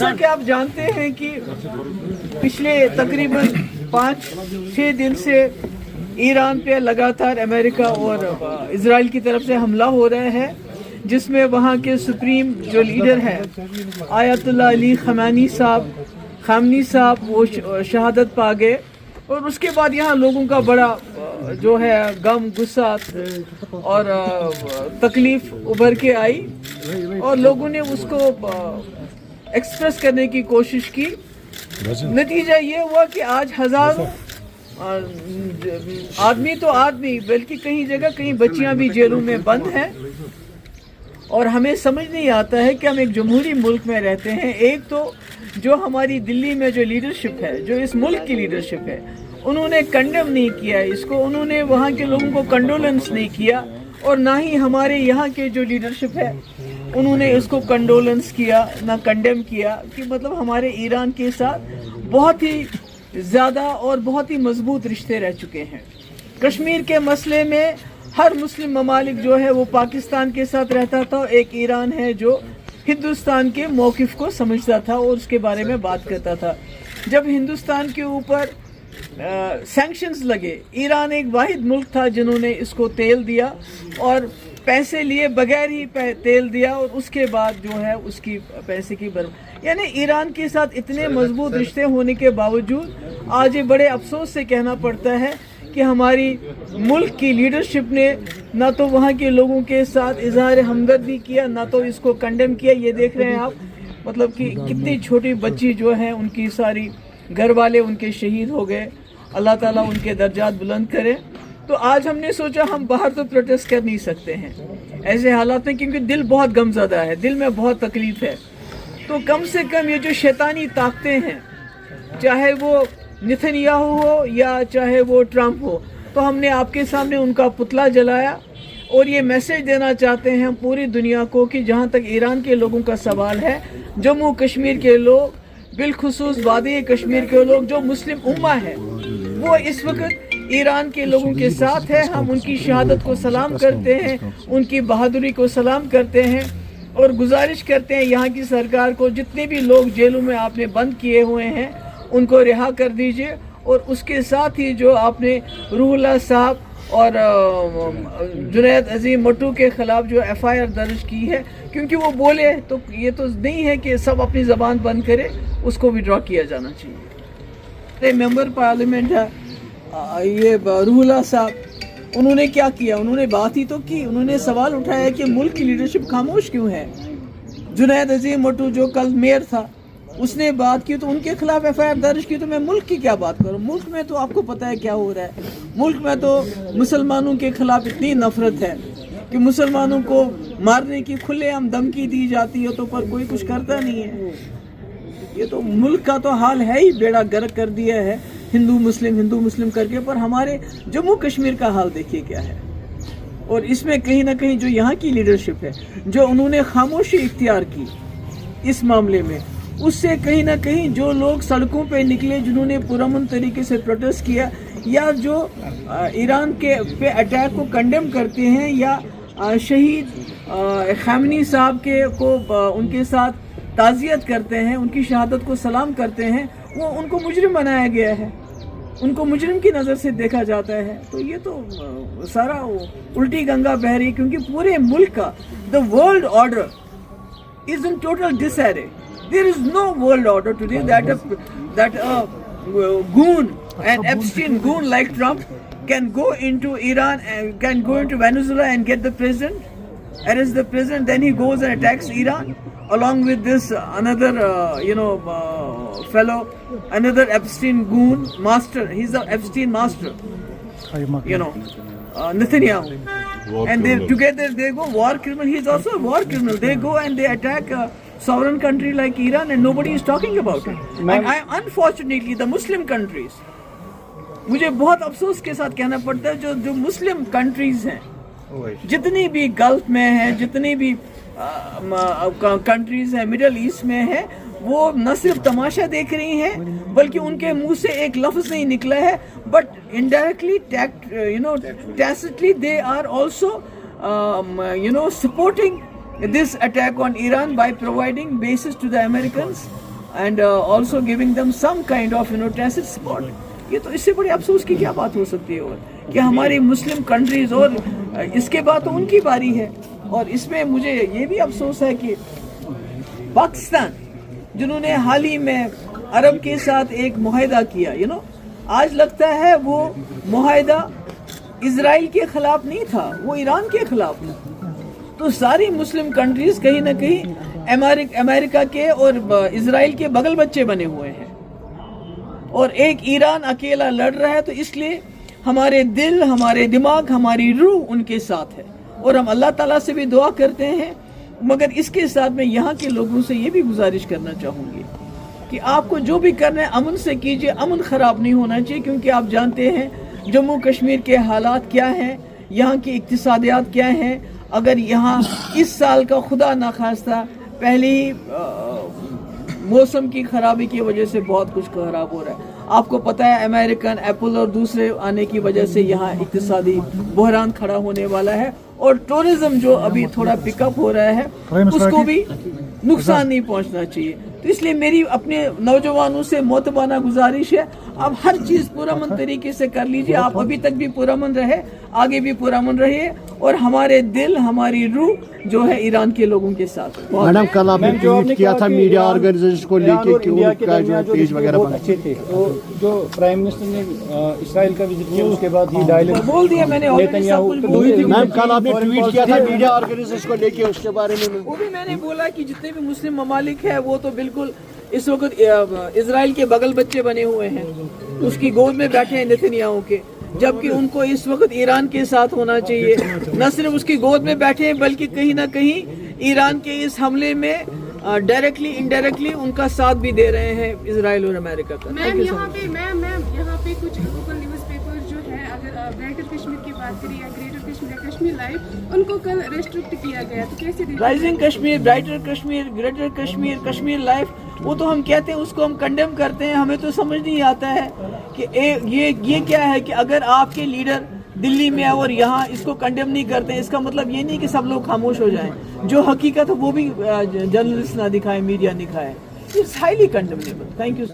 جیسا کہ آپ جانتے ہیں کہ پچھلے تقریباً 5-6 دن سے ایران پہ لگاتار امریکہ اور اسرائیل کی طرف سے حملہ ہو رہا ہے، جس میں وہاں کے سپریم جو لیڈر ہے آیت اللہ علی خامنئی صاحب وہ شہادت پا گئے، اور اس کے بعد یہاں لوگوں کا بڑا جو ہے غم، غصہ اور تکلیف ابھر کے آئی، اور لوگوں نے اس کو ایکسپریس کرنے کی کوشش کی۔ نتیجہ یہ ہوا کہ آج ہزاروں آدمی بلکہ کئی جگہ کئی بچیاں بھی جیلوں میں بند ہیں، اور ہمیں سمجھ نہیں آتا ہے کہ ہم ایک جمہوری ملک میں رہتے ہیں۔ ایک تو جو ہماری دلی میں جو لیڈرشپ ہے، جو اس ملک کی لیڈرشپ ہے، انہوں نے کنڈم نہیں کیا اس کو، انہوں نے وہاں کے لوگوں کو کنڈولنس نہیں کیا، اور نہ ہی ہمارے یہاں کے جو لیڈرشپ ہے انہوں نے اس کو کنڈولنس کیا، نہ کنڈیم کیا، کہ مطلب ہمارے ایران کے ساتھ بہت ہی زیادہ اور بہت ہی مضبوط رشتے رہ چکے ہیں۔ کشمیر کے مسئلے میں ہر مسلم ممالک جو ہے وہ پاکستان کے ساتھ رہتا تھا، ایک ایران ہے جو ہندوستان کے موقف کو سمجھتا تھا اور اس کے بارے میں بات کرتا تھا۔ جب ہندوستان کے اوپر سینکشنز لگے، ایران ایک واحد ملک تھا جنہوں نے اس کو تیل دیا، اور پیسے لیے بغیر ہی تیل دیا، اور اس کے بعد جو ہے اس کی پیسے کی یعنی ایران کے ساتھ اتنے مضبوط رشتے ہونے کے باوجود آج یہ بڑے افسوس سے کہنا پڑتا ہے کہ ہماری ملک کی لیڈرشپ نے نہ تو وہاں کے لوگوں کے ساتھ اظہار ہمدردی کیا، نہ تو اس کو کنڈیم کیا۔ یہ دیکھ رہے ہیں آپ، مطلب کہ کتنی چھوٹی بچی جو ہیں ان کی ساری گھر والے ان کے شہید ہو گئے، اللہ تعالیٰ ان کے درجات بلند کرے۔ تو آج ہم نے سوچا ہم باہر تو پروٹیسٹ کر نہیں سکتے ہیں ایسے حالات میں، کیونکہ دل بہت غم زدہ ہے، دل میں بہت تکلیف ہے۔ تو کم سے کم یہ جو شیطانی طاقتیں ہیں، چاہے وہ نتنیاہو ہو یا چاہے وہ ٹرمپ ہو، تو ہم نے آپ کے سامنے ان کا پتلا جلایا، اور یہ میسج دینا چاہتے ہیں ہم پوری دنیا کو کہ جہاں تک ایران کے لوگوں کا سوال ہے، جموں کشمیر کے لوگ، بالخصوص وادی کشمیر کے لوگ، جو مسلم امہ ہے، وہ اس وقت ایران کے لوگوں کے ساتھ ہے۔ ہم ان کی شہادت کو سلام کرتے ہیں، ان کی بہادری کو سلام کرتے ہیں، اور گزارش کرتے ہیں یہاں کی سرکار کو جتنے بھی لوگ جیلوں میں آپ نے بند کیے ہوئے ہیں ان کو رہا کر دیجئے، اور اس کے ساتھ ہی جو آپ نے روح اللہ صاحب اور جنید عظیم مٹو کے خلاف جو FIR درج کی ہے، کیونکہ وہ بولے تو یہ تو نہیں ہے کہ سب اپنی زبان بند کرے، اس کو وڈرا کیا جانا چاہیے۔ ممبر پارلیمنٹ ہے یہ روح اللہ صاحب، انہوں نے کیا کیا؟ انہوں نے بات ہی تو کی، انہوں نے سوال اٹھایا کہ ملک کی لیڈرشپ خاموش کیوں ہے۔ جنید عظیم مٹو جو کل میئر تھا، اس نے بات کی تو ان کے خلاف FIR درج کی، تو میں ملک کی کیا بات کروں؟ ملک میں تو آپ کو پتہ ہے کیا ہو رہا ہے، ملک میں تو مسلمانوں کے خلاف اتنی نفرت ہے کہ مسلمانوں کو مارنے کی کھلے عام دھمکی دی جاتی ہے، تو پر کوئی کچھ کرتا نہیں ہے۔ یہ تو ملک کا تو حال ہے ہی، بیڑا گرک کر دیا ہے ہندو مسلم کر کے، پر ہمارے جموں کشمیر کا حال دیکھیے کیا ہے۔ اور اس میں کہیں نہ کہیں جو یہاں کی لیڈرشپ ہے، جو انہوں نے خاموشی اختیار کی اس معاملے میں، اس سے کہیں نہ کہیں جو لوگ سڑکوں پہ نکلے، جنہوں نے پرامن طریقے سے پروٹیسٹ کیا، یا جو ایران کے پہ اٹیک کو کنڈیم کرتے ہیں، یا شہید خامنئی صاحب کو ان کے ساتھ تعزیت کرتے ہیں، ان کی شہادت کو سلام کرتے ہیں، وہ ان کو مجرم بنایا گیا ہے، ان کو مجرم کی نظر سے دیکھا جاتا ہے۔ تو یہ تو سارا الٹی گنگا بہہ رہی ہے، کیونکہ پورے ملک کا the world order is in total disarray. There is no world order today that a goon, an Epstein goon like Trump can go into Iran and can go into Venezuela and get the president, arrest the president, then he goes and attacks Iran along with this another fellow, another Epstein goon master. He's an Epstein master, Netanyahu. And they together they go war criminal. He's also a war criminal. They go and they attack a sovereign country like Iran, and nobody is talking about it. And unfortunately, the Muslim countries, مجھے بہت افسوس کے ساتھ کہنا پڑتا ہے، جو مسلم countries ہیں، جتنی بھی گلف میں ہیں، جتنی بھی کنٹریز ہیں مڈل ایسٹ میں ہیں، وہ نہ صرف تماشا دیکھ رہی ہیں، بلکہ ان کے منہ سے ایک لفظ نہیں نکلا ہے، but indirectly tacitly they are also supporting this attack on Iran by providing bases to the Americans and also giving them some kind of tacit support. یہ تو اس سے بڑے افسوس کی کیا بات ہو سکتی ہے اور کہ ہماری مسلم کنٹریز اور اس کے بعد تو ان کی باری ہے. اور اس میں مجھے یہ بھی افسوس ہے کہ پاکستان جنہوں نے حال ہی میں عرب کے ساتھ ایک معاہدہ کیا آج لگتا ہے وہ معاہدہ اسرائیل کے خلاف نہیں تھا, وہ ایران کے خلاف تھا. تو ساری مسلم کنٹریز کہیں نہ کہیں امریکہ کے اور اسرائیل کے بغل بچے بنے ہوئے ہیں اور ایک ایران اکیلا لڑ رہا ہے. تو اس لیے ہمارے دل, ہمارے دماغ, ہماری روح ان کے ساتھ ہے اور ہم اللہ تعالیٰ سے بھی دعا کرتے ہیں. مگر اس کے ساتھ میں یہاں کے لوگوں سے یہ بھی گزارش کرنا چاہوں گی کہ آپ کو جو بھی کرنا ہے امن سے کیجئے. امن خراب نہیں ہونا چاہیے کیونکہ آپ جانتے ہیں جموں کشمیر کے حالات کیا ہیں, یہاں کی اقتصادیات کیا ہیں. اگر یہاں اس سال کا خدا نخواستہ پہلی موسم کی خرابی کی وجہ سے بہت کچھ خراب ہو رہا ہے. آپ کو پتہ ہے امریکن ایپل اور دوسرے آنے کی وجہ سے یہاں اقتصادی بحران کھڑا ہونے والا ہے اور ٹورزم جو ابھی تھوڑا پک اپ ہو رہا ہے اس کو بھی نقصان نہیں پہنچنا چاہیے. تو اس لیے میری اپنے نوجوانوں سے معتبانہ گزارش ہے آپ ہر چیز پرامن طریقے سے کر لیجئے. آپ ابھی تک بھی پرامن رہے, آگے بھی پرامن رہیے اور ہمارے دل, ہماری روح جو ہے ایران کے لوگوں کے ساتھ. میڈم کل آپ نے ٹویٹ کیا تھا میڈیا آرگنائزیشن کو لے کے کہ ان کا جو پیج وغیرہ اچھے تھے. تو جو پرائم منسٹر نے اسرائیل کا وزٹ کیا اس کے بعد ہی ڈائیلاگ بول دیا میں نے. میم کل آپ نے ٹویٹ کیا تھا میڈیا آرگنائزیشن کو لے کے, اس کے بارے میں وہ بھی میں نے بولا کہ جتنے بھی مسلم ممالک ہیں وہ تو بالکل اس وقت اسرائیل کے بغل بچے بنے ہوئے ہیں, اس کی گود میں بیٹھے ہیں نیتنیاہو کے, جبکہ ان کو اس وقت ایران کے ساتھ ہونا چاہیے. نہ صرف اس کی گود میں بیٹھے ہیں بلکہ کہیں نہ کہیں ایران کے اس حملے میں ڈائریکٹلی انڈائریکٹلی ان کا ساتھ بھی دے رہے ہیں اسرائیل اور امریکہ کا. میم یہاں پہ کچھ لوکل نیوز پیپر جو ہے اگر گریٹر کشمیر کی بات کریں یا گریٹر کشمیر یا کشمیر لائف ان کو کل ریسٹرکٹ کیا گیا, تو کیسے rising Kashmir, brighter Kashmir, greater Kashmir, Kashmir life, وہ تو ہم کہتے ہیں اس کو ہم کنڈیم کرتے ہیں. ہمیں تو سمجھ نہیں آتا ہے کہ یہ کیا ہے کہ اگر آپ کے لیڈر دلی میں اور یہاں اس کو کنڈیم نہیں کرتے اس کا مطلب یہ نہیں کہ سب لوگ خاموش ہو جائیں. جو حقیقت ہے وہ بھی جرنلسٹ نہ دکھائے, میڈیا نہ دکھائے. It's highly condemnable. Thank you.